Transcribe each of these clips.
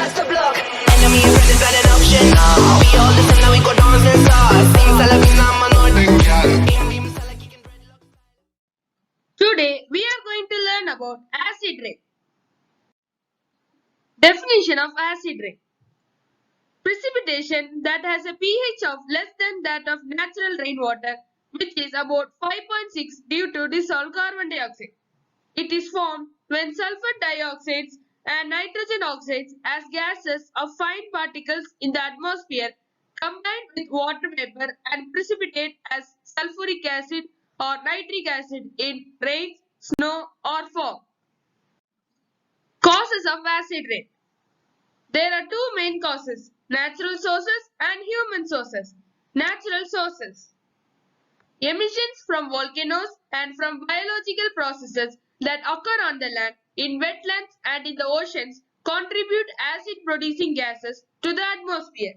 that's the block. Enemy friend is not an option. We all listen now, we go dance and start. Sing Salavina Manoj. Today we are going to learn about acid rain. Definition of acid rain. Precipitation that has a pH of less than that of natural rainwater, which is about 5.6 due to dissolved carbon dioxide. It is formed when sulfur dioxides and nitrogen oxides as gases of fine particles in the atmosphere combine with water vapor and precipitate as sulfuric acid or nitric acid in rain, snow or fog. Causes of acid rain. There are two main causes, natural sources and human sources. Natural sources. Emissions from volcanoes and from biological processes that occur on the land, in wetlands and in the oceans contribute acid-producing gases to the atmosphere.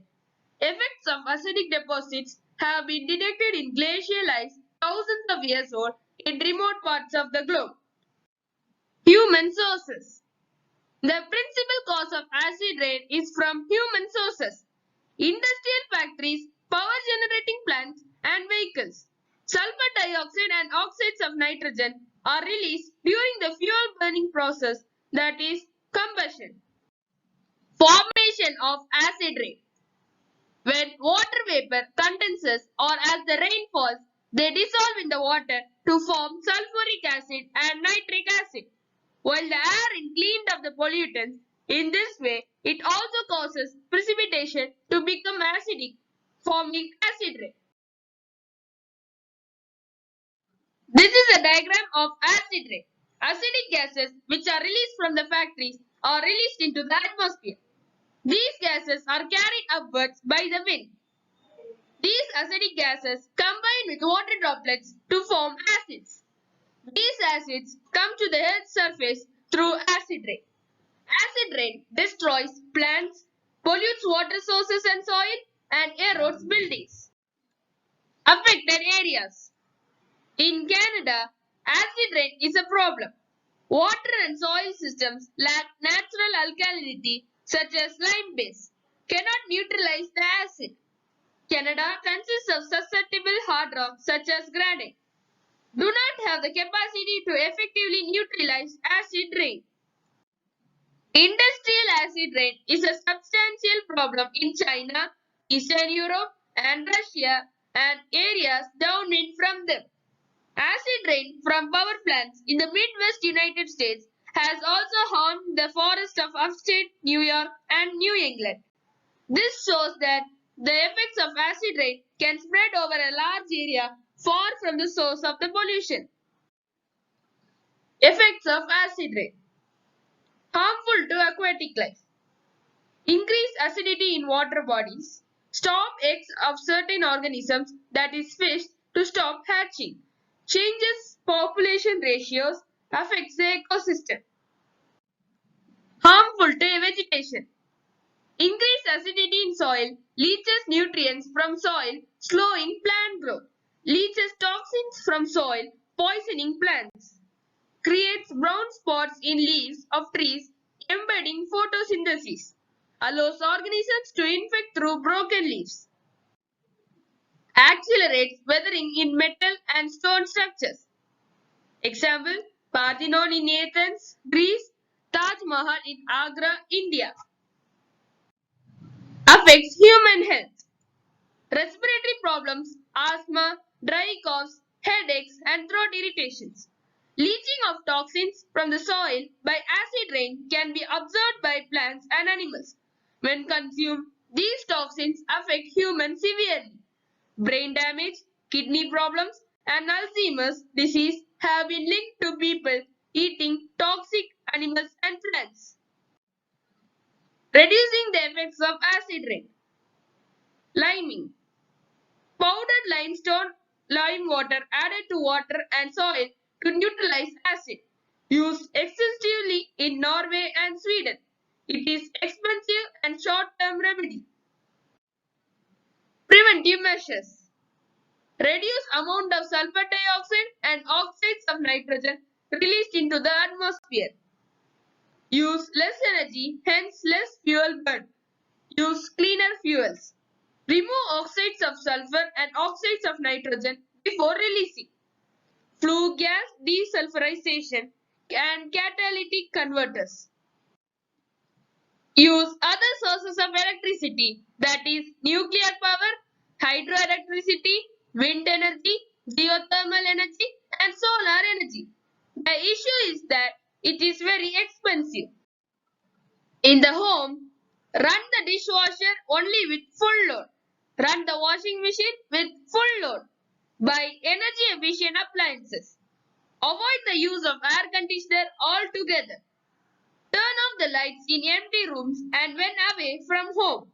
Effects of acidic deposits have been detected in glacial ice thousands of years old in remote parts of the globe. Human sources. The principal cause of acid rain is from human sources. Industrial factories, power generating plants and vehicles. Sulfur dioxide and oxides of nitrogen are released during the fuel burning process, that is combustion. Formation of acid rain. When water vapor condenses or as the rain falls, they dissolve in the water to form sulfuric acid and nitric acid. While the air is cleaned of the pollutants, in this way it also causes precipitation to become acidic, forming acid rain. This is a diagram of acid rain. Acidic gases which are released from the factories are released into the atmosphere. These gases are carried upwards by the wind. These acidic gases combine with water droplets to form acids. These acids come to the earth's surface through acid rain. Acid rain destroys plants, pollutes water sources and soil, and erodes buildings. Affected areas. In Canada, acid rain is a problem. Water and soil systems lack natural alkalinity such as lime base, cannot neutralize the acid. Canada consists of susceptible hard rock such as granite. Do not have the capacity to effectively neutralize acid rain. Industrial acid rain is a substantial problem in China, Eastern Europe, and Russia and areas downwind from them. Acid rain from power plants in the Midwest United States has also harmed the forests of upstate New York and New England. This shows that the effects of acid rain can spread over a large area far from the source of the pollution. Effects of acid rain. Harmful to aquatic life. Increase acidity in water bodies. Stop eggs of certain organisms, that is fish, to stop hatching. Changes population ratios. Affects the ecosystem. Harmful to vegetation. Increased acidity in soil leaches nutrients from soil, slowing plant growth. Leaches toxins from soil, poisoning plants. Creates brown spots in leaves of trees, impeding photosynthesis. Allows organisms to infect through broken leaves. Accelerates weathering in metal and stone structures. Example, Parthenon in Athens, Greece, Taj Mahal in Agra, India. Affects human health. Respiratory problems, asthma, dry coughs, headaches, and throat irritations. Leaching of toxins from the soil by acid rain can be observed by plants and animals. When consumed, these toxins affect humans severely. Brain damage, kidney problems, and Alzheimer's disease have been linked to people eating toxic animals and plants. Reducing the effects of acid rain. Liming. Powdered limestone, lime water added to water and soil to neutralize acid. Used extensively in Norway and Sweden. It is expensive and short-term remedy. Preventive measures. Reduce amount of sulfur dioxide and oxides of nitrogen released into the atmosphere. Use less energy, hence less fuel burn. Use cleaner fuels. Remove oxides of sulfur and oxides of nitrogen before releasing. Flue gas desulfurization and catalytic converters. Use other sources of electricity, that is nuclear power, hydroelectricity, wind energy, geothermal energy and solar energy. The issue is that it is very expensive. In the home, run the dishwasher only with full load. Run the washing machine with full load. Buy energy efficient appliances. Avoid the use of air conditioner altogether. Turn off the lights in empty rooms and when away from home.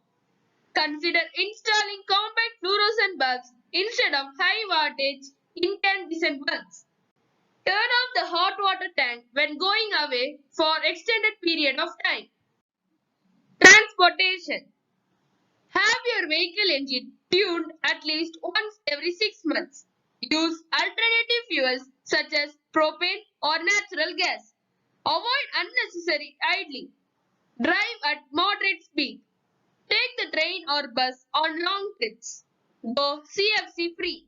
Consider installing compact fluorescent bulbs instead of high wattage incandescent bulbs. Turn off the hot water tank when going away for extended period of time. Transportation. Have your vehicle engine tuned at least once every 6 months. Use alternative fuels such as propane or natural gas. Avoid unnecessary idling. Drive at moderate speed. Take the train or bus on long trips. Go CFC free.